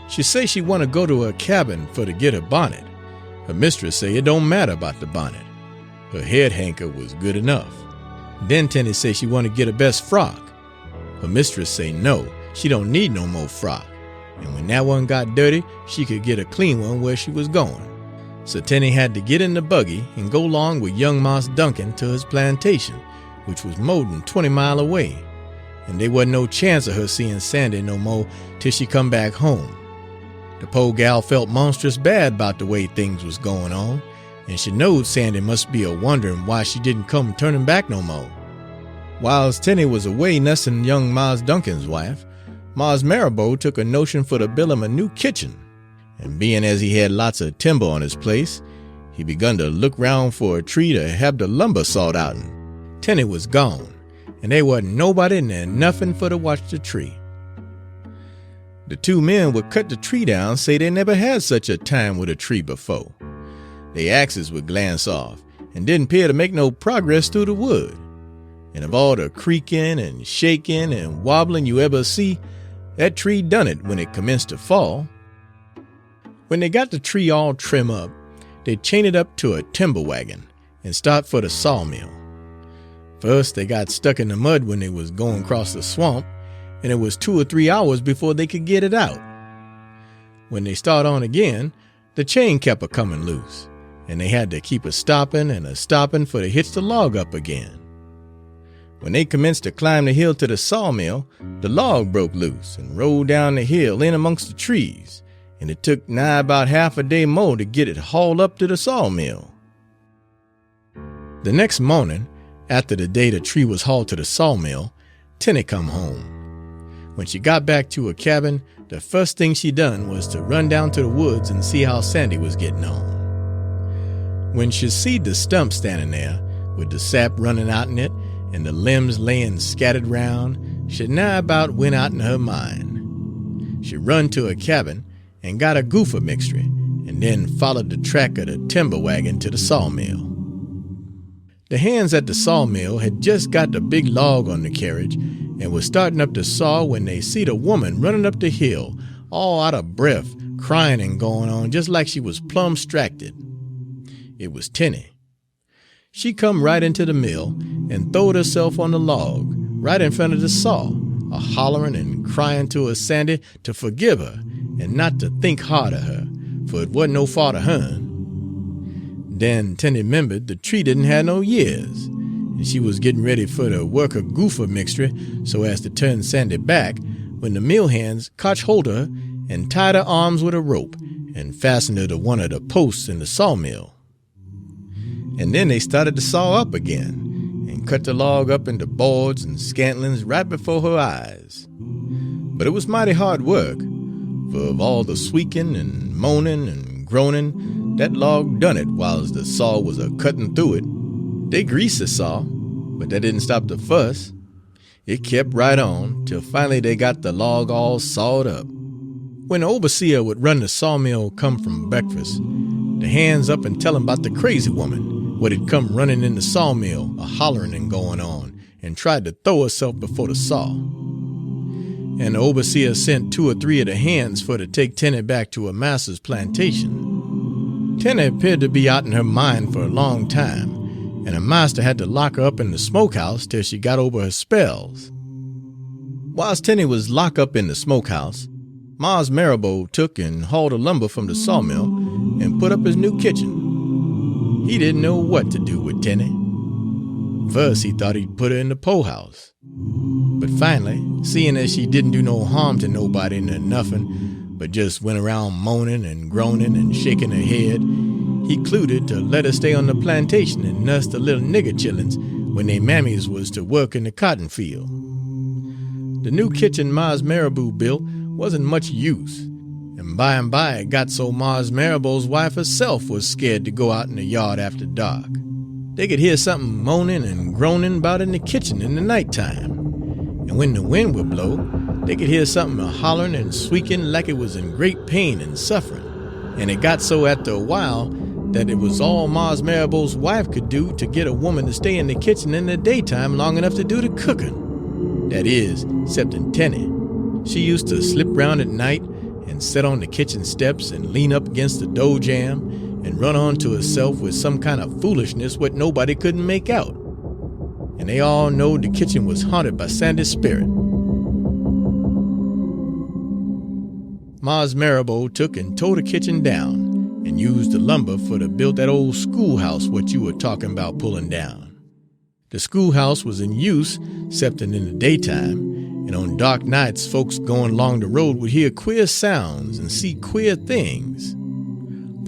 She say she want to go to her cabin for to get her bonnet. Her mistress say it don't matter about the bonnet. Her head hanker was good enough. Then Tenny say she want to get her best frock. Her mistress say no, she don't need no more frock, and when that one got dirty, she could get a clean one where she was going. So Tenny had to get in the buggy and go along with young Moss Duncan to his plantation, which was more than 20 miles away, and there wasn't no chance of her seeing Sandy no more till she come back home. The poor gal felt monstrous bad about the way things was going on, and she knowed Sandy must be a-wondering why she didn't come turning back no more. Whilst Tenny was away nursing young Moss Duncan's wife, Mars Marrowbow took a notion for to build him a new kitchen, and being as he had lots of timber on his place, he begun to look round for a tree to have the lumber sawed out in. Tenny was gone, and there wasn't nobody in there nothing for to watch the tree. The 2 men would cut the tree down, say they never had such a time with a tree before. Their axes would glance off, and didn't appear to make no progress through the wood. And of all the creaking and shaking and wobbling you ever see, that tree done it when it commenced to fall. When they got the tree all trim up, they chained it up to a timber wagon and start for the sawmill. First, they got stuck in the mud when they was going across the swamp, and it was 2 or 3 hours before they could get it out. When they start on again, The chain kept a coming loose, and they had to keep a stopping and a stopping for to hitch the log up again. When they commenced to climb the hill to the sawmill, the log broke loose and rolled down the hill in amongst the trees, and it took nigh about half a day more to get it hauled up to the sawmill. The next morning, after the day the tree was hauled to the sawmill, Tenny come home. When she got back to her cabin, the first thing she done was to run down to the woods and see how Sandy was getting on. When she seed the stump standing there, with the sap running out in it and the limbs laying scattered round, she nigh about went out in her mind. She run to her cabin and got a gopher mixture, and then followed the track of the timber wagon to the sawmill. The hands at the sawmill had just got the big log on the carriage and was starting up the saw when they see the woman running up the hill, all out of breath, crying and going on just like she was plumb stracted. It was Tenny. She come right into the mill and throwed herself on the log right in front of the saw, a-hollering and crying to her Sandy to forgive her and not to think hard of her, for it wasn't no fault of hern. Then Tenny remembered the tree didn't have no years, and she was getting ready for to work a gopher mixture so as to turn Sandy back when the mill hands caught hold of her and tied her arms with a rope and fastened her to one of the posts in the sawmill. And then they started to saw up again and cut the log up into boards and scantlings right before her eyes. But it was mighty hard work, for of all the squeaking and moaning and groaning, that log done it whilst the saw was a-cutting through it. They greased the saw, but that didn't stop the fuss. It kept right on till finally they got the log all sawed up. When the overseer would run the sawmill come from breakfast, the hands up and tell him about the crazy woman what had come running in the sawmill, a-hollering and going on, and tried to throw herself before the saw. And the overseer sent 2 or 3 of the hands for to take Tenny back to her master's plantation. Tenny appeared to be out in her mind for a long time, and her master had to lock her up in the smokehouse till she got over her spells. Whilst Tenny was locked up in the smokehouse, Mars Marrowbow took and hauled the lumber from the sawmill and put up his new kitchen. He didn't know what to do with Tenny. First he thought he'd put her in the Poe house. But finally, seeing as she didn't do no harm to nobody nor nothing, but just went around moaning and groaning and shaking her head, he concluded to let her stay on the plantation and nurse the little nigger chillins when they mammies was to work in the cotton field. The new kitchen Mars Marrowbow built wasn't much use, and by it got so Mars Marrowbow's wife herself was scared to go out in the yard after dark. They could hear something moaning and groaning about in the kitchen in the nighttime, and when the wind would blow, they could hear something hollering and squeaking like it was in great pain and suffering, and it got so after a while that it was all Mars Marrowbow's wife could do to get a woman to stay in the kitchen in the daytime long enough to do the cooking. That is, excepting Tenny. She used to slip round at night and sit on the kitchen steps and lean up against the door jamb and run on to herself with some kind of foolishness what nobody couldn't make out. And they all knowed the kitchen was haunted by Sandy's spirit. Mars Marrowbow took and tore the kitchen down and used the lumber for to build that old schoolhouse what you were talking about pulling down. The schoolhouse was in use, excepting in the daytime, and on dark nights folks going along the road would hear queer sounds and see queer things.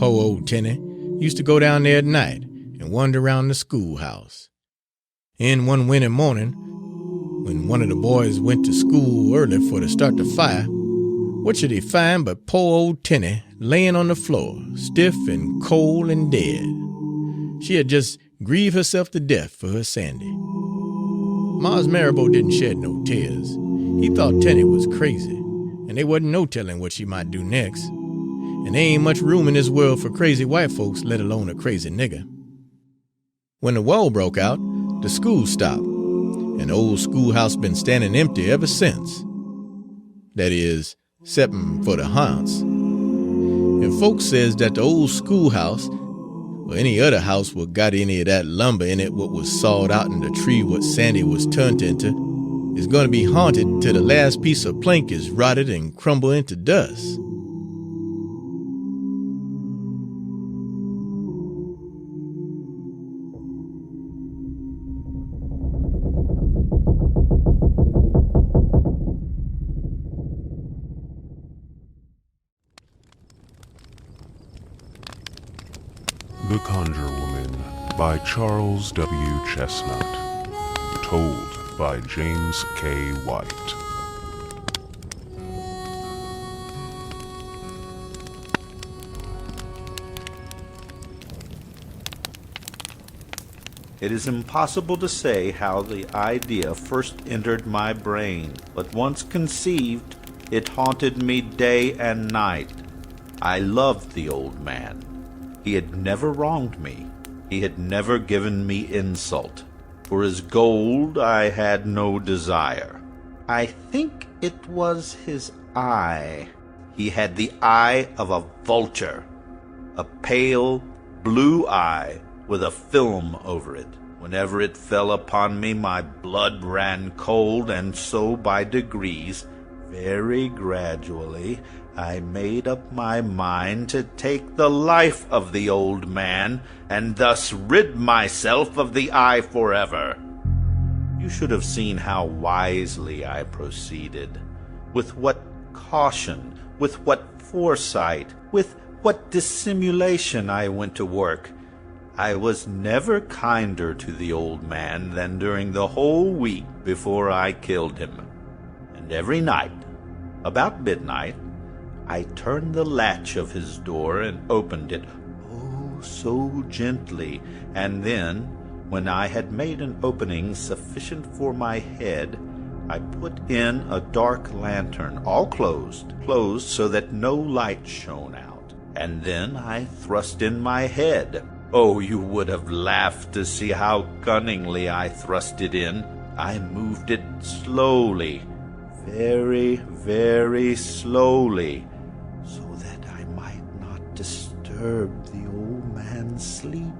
Poor old Tenny used to go down there at night and wander around the schoolhouse. And one winter morning, when one of the boys went to school early for to start the fire, what should he find but poor old Tenny laying on the floor, stiff and cold and dead. She had just grieved herself to death for her Sandy. Mars Marrowbow didn't shed no tears. He thought Tenny was crazy, and there wasn't no telling what she might do next. And there ain't much room in this world for crazy white folks, let alone a crazy nigger. When the war broke out, the school stopped, and the old schoolhouse been standing empty ever since. That is, excepting for the haunts. And folks says that the old schoolhouse, or any other house what got any of that lumber in it what was sawed out in the tree what Sandy was turned into, is going to be haunted till the last piece of plank is rotted and crumbled into dust. The Conjure Woman by Charles W. Chessnut. Told by James K. White. It is impossible to say how the idea first entered my brain, but once conceived, it haunted me day and night. I loved the old man. He had never wronged me. He had never given me insult. For his gold I had no desire. I think it was his eye. He had the eye of a vulture, a pale blue eye with a film over it. Whenever it fell upon me, my blood ran cold, and so by degrees, very gradually, I made up my mind to take the life of the old man, and thus rid myself of the eye forever. You should have seen how wisely I proceeded, with what caution, with what foresight, with what dissimulation I went to work. I was never kinder to the old man than during the whole week before I killed him. And every night, about midnight, I turned the latch of his door and opened it, oh, so gently, and then, when I had made an opening sufficient for my head, I put in a dark lantern, all closed so that no light shone out, and then I thrust in my head. Oh, you would have laughed to see how cunningly I thrust it in. I moved it slowly, very, very slowly, so that I might not disturb the old man's sleep.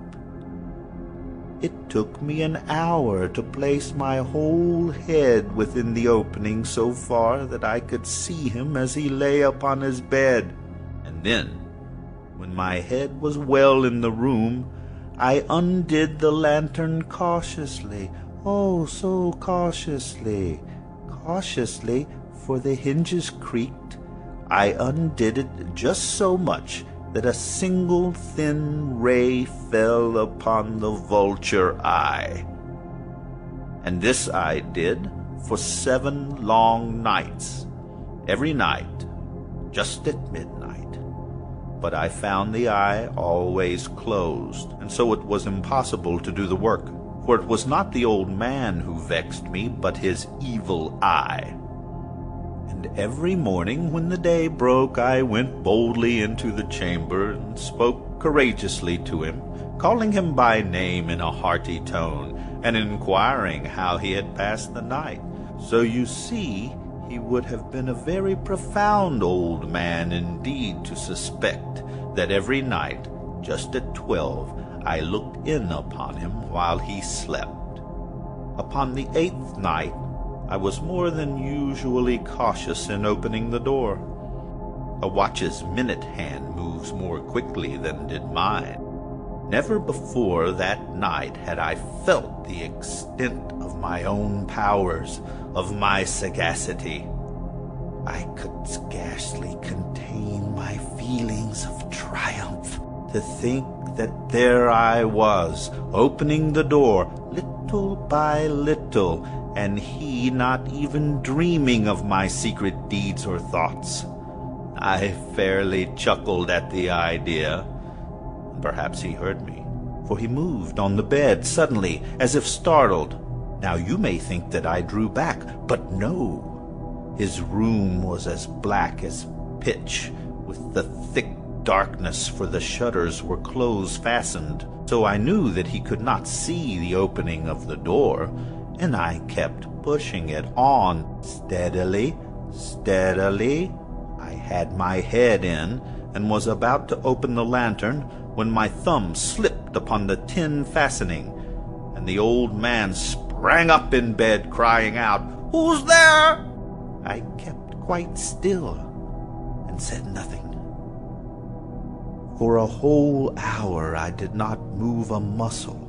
It took me an hour to place my whole head within the opening so far that I could see him as he lay upon his bed. And then, when my head was well in the room, I undid the lantern cautiously, oh, so cautiously, for the hinges creaked. I undid it just so much that a single thin ray fell upon the vulture eye. And this I did for 7 long nights, every night, just at midnight. But I found the eye always closed, and so it was impossible to do the work, for it was not the old man who vexed me, but his evil eye. And every morning when the day broke, I went boldly into the chamber and spoke courageously to him, calling him by name in a hearty tone, and inquiring how he had passed the night. So you see, he would have been a very profound old man indeed to suspect that every night, just at 12, I looked in upon him while he slept. Upon the 8th night, I was more than usually cautious in opening the door. A watch's minute hand moves more quickly than did mine. Never before that night had I felt the extent of my own powers, of my sagacity. I could scarcely contain my feelings of triumph to think that there I was, opening the door little by little, and he not even dreaming of my secret deeds or thoughts. I fairly chuckled at the idea. Perhaps he heard me, for he moved on the bed suddenly, as if startled. Now you may think that I drew back, but no. His room was as black as pitch, with the thick darkness, for the shutters were close-fastened, so I knew that he could not see the opening of the door, and I kept pushing it on, steadily. I had my head in, and was about to open the lantern, when my thumb slipped upon the tin fastening, and the old man sprang up in bed, crying out, "Who's there?" I kept quite still, and said nothing. For a whole hour I did not move a muscle,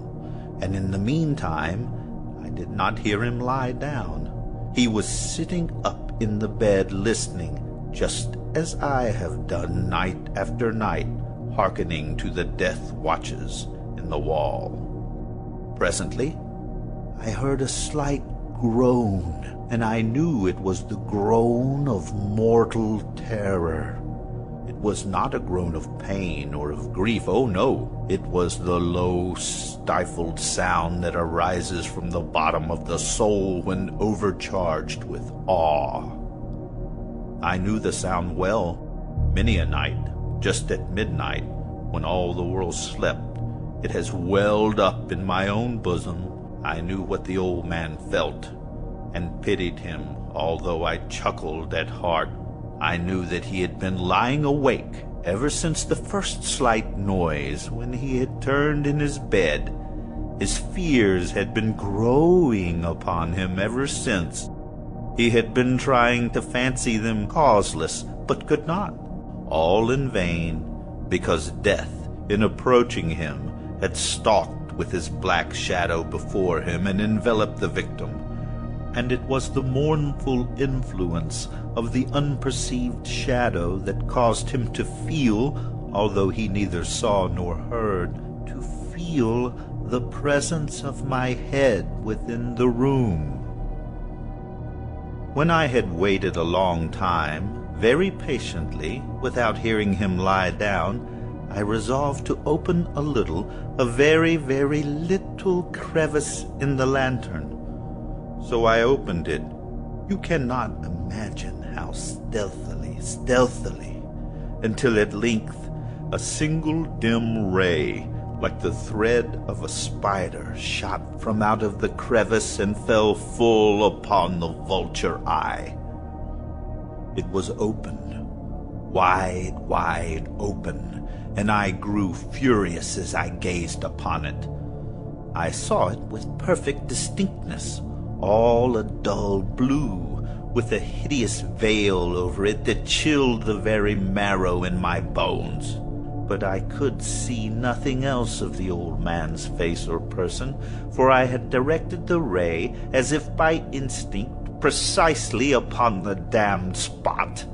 and in the meantime I did not hear him lie down. He was sitting up in the bed listening, just as I have done night after night, hearkening to the death watches in the wall. Presently, I heard a slight groan, and I knew it was the groan of mortal terror. It was not a groan of pain or of grief, oh no, it was the low, stifled sound that arises from the bottom of the soul when overcharged with awe. I knew the sound well. Many a night, just at midnight, when all the world slept, it has welled up in my own bosom. I knew what the old man felt, and pitied him, although I chuckled at heart. I knew that he had been lying awake ever since the first slight noise when he had turned in his bed. His fears had been growing upon him ever since. He had been trying to fancy them causeless, but could not. All in vain, because death, in approaching him, had stalked with his black shadow before him and enveloped the victim. And it was the mournful influence of the unperceived shadow that caused him to feel, although he neither saw nor heard, to feel the presence of my head within the room. When I had waited a long time, very patiently, without hearing him lie down, I resolved to open a very, very little crevice in the lantern. So I opened it. You cannot imagine how stealthily, until at length a single dim ray, like the thread of a spider, shot from out of the crevice and fell full upon the vulture eye. It was opened, wide open, and I grew furious as I gazed upon it. I saw it with perfect distinctness, all a dull blue, with a hideous veil over it that chilled the very marrow in my bones. But I could see nothing else of the old man's face or person, for I had directed the ray, as if by instinct, precisely upon the damned spot.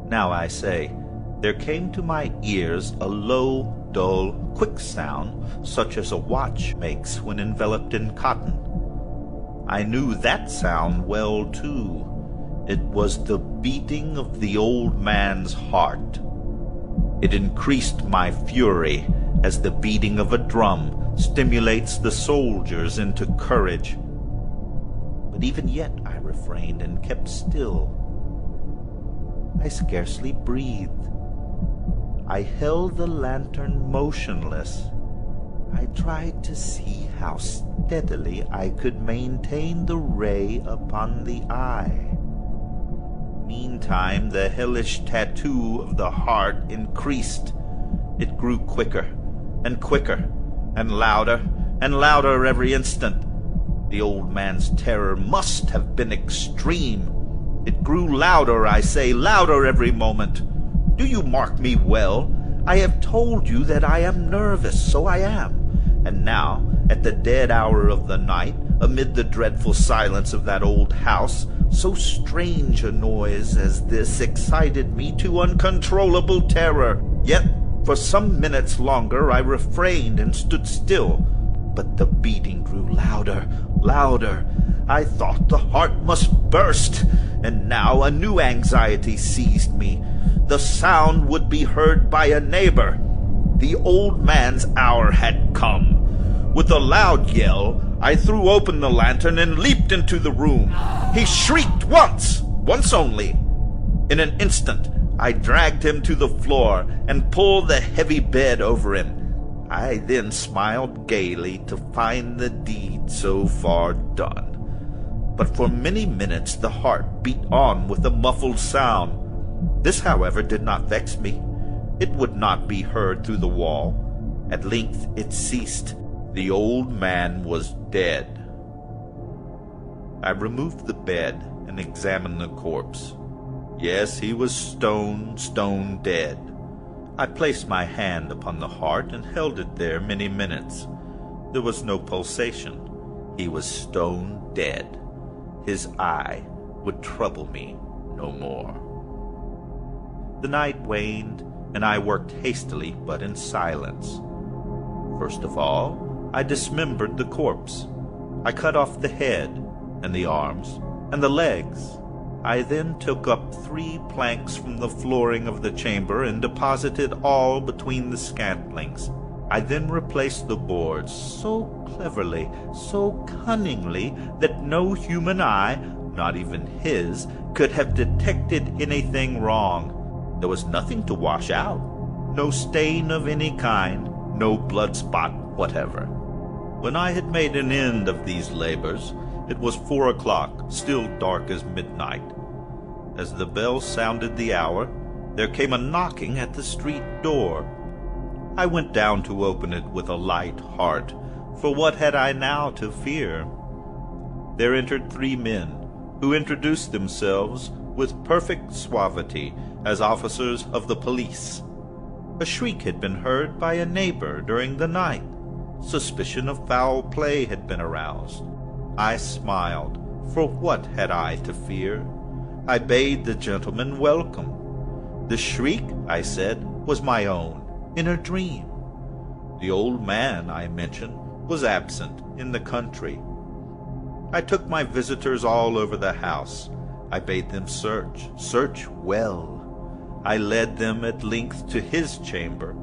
Now I say, there came to my ears a low, dull, quick sound, such as a watch makes when enveloped in cotton. I knew that sound well, too. It was the beating of the old man's heart. It increased my fury, as the beating of a drum stimulates the soldiers into courage. But even yet I refrained and kept still. I scarcely breathed. I held the lantern motionless. I tried to see how steadily I could maintain the ray upon the eye. Meantime, the hellish tattoo of the heart increased. It grew quicker, and louder every instant. The old man's terror must have been extreme. It grew louder, I say, louder every moment. Do you mark me well? I have told you that I am nervous, so I am. And now, at the dead hour of the night, amid the dreadful silence of that old house, so strange a noise as this excited me to uncontrollable terror. Yet, for some minutes longer I refrained and stood still. But the beating grew louder. I thought the heart must burst, and now a new anxiety seized me. The sound would be heard by a neighbor. The old man's hour had come. With a loud yell, I threw open the lantern and leaped into the room. He shrieked once only. In an instant, I dragged him to the floor and pulled the heavy bed over him. I then smiled gaily to find the deed so far done. But for many minutes the heart beat on with a muffled sound. This, however, did not vex me. It would not be heard through the wall. At length it ceased. The old man was dead. I removed the bed and examined the corpse. Yes, he was stone dead. I placed my hand upon the heart and held it there many minutes. There was no pulsation. He was stone dead. His eye would trouble me no more. The night waned, and I worked hastily but in silence. First of all, I dismembered the corpse. I cut off the head, and the arms, and the legs. I then took up 3 planks from the flooring of the chamber and deposited all between the scantlings. I then replaced the boards so cleverly, so cunningly, that no human eye, not even his, could have detected anything wrong. There was nothing to wash out, no stain of any kind, no blood spot whatever. When I had made an end of these labors, it was 4 o'clock, still dark as midnight. As the bell sounded the hour, there came a knocking at the street door. I went down to open it with a light heart, for what had I now to fear? There entered 3 men, who introduced themselves with perfect suavity as officers of the police. A shriek had been heard by a neighbor during the night. Suspicion of foul play had been aroused. I smiled, for what had I to fear? I bade the gentleman welcome. The shriek, I said, was my own, in a dream. The old man, I mentioned, was absent in the country. I took my visitors all over the house. I bade them search well. I led them at length to his chamber.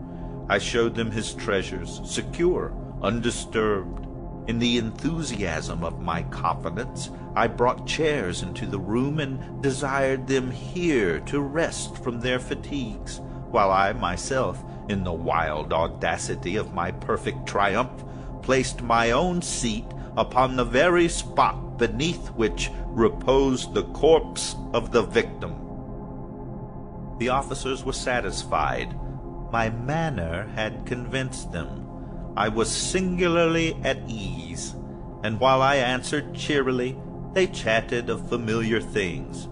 I showed them his treasures, secure, undisturbed. In the enthusiasm of my confidence, I brought chairs into the room and desired them here to rest from their fatigues, while I myself, in the wild audacity of my perfect triumph, placed my own seat upon the very spot beneath which reposed the corpse of the victim. The officers were satisfied. My manner had convinced them. I was singularly at ease, and while I answered cheerily, they chatted of familiar things.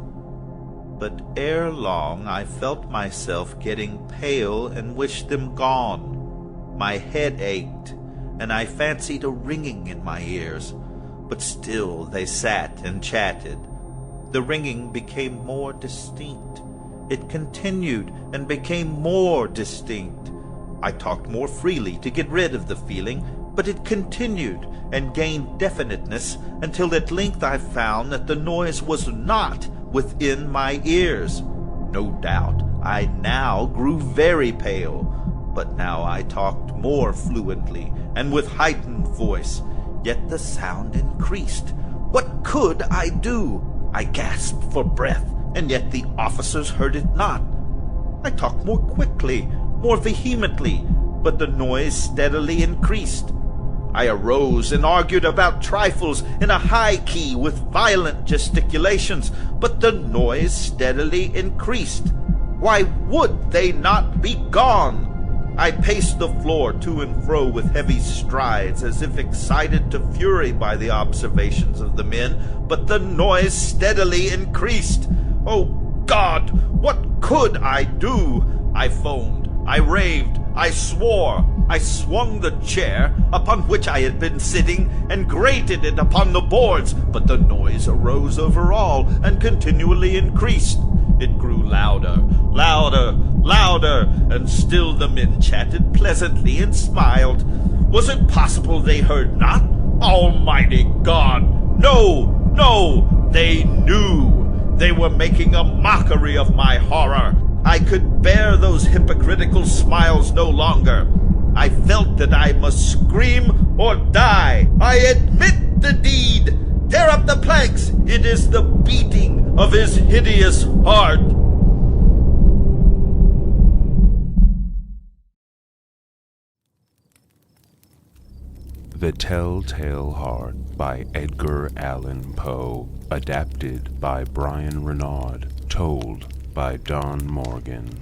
But ere long I felt myself getting pale and wished them gone. My head ached, and I fancied a ringing in my ears, but still they sat and chatted. The ringing became more distinct. It continued and became more distinct. I talked more freely to get rid of the feeling, but it continued and gained definiteness until at length I found that the noise was not within my ears. No doubt I now grew very pale, but now I talked more fluently and with heightened voice, yet the sound increased. What could I do? I gasped for breath, and yet the officers heard it not. I talked more quickly, more vehemently, but the noise steadily increased. I arose and argued about trifles in a high key with violent gesticulations, but the noise steadily increased. Why would they not be gone? I paced the floor to and fro with heavy strides, as if excited to fury by the observations of the men, but the noise steadily increased. Oh, God, what could I do? I foamed, I raved, I swore. I swung the chair upon which I had been sitting and grated it upon the boards, but the noise arose over all and continually increased. It grew louder, louder, louder, and still the men chatted pleasantly and smiled. Was it possible they heard not? Almighty God! No, no! They knew! They were making a mockery of my horror. I could bear those hypocritical smiles no longer. I felt that I must scream or die. I admit the deed. Tear up the planks. It is the beating of his hideous heart. The Telltale Heart by Edgar Allan Poe, adapted by Bryan Renaud, told by Don Morgan.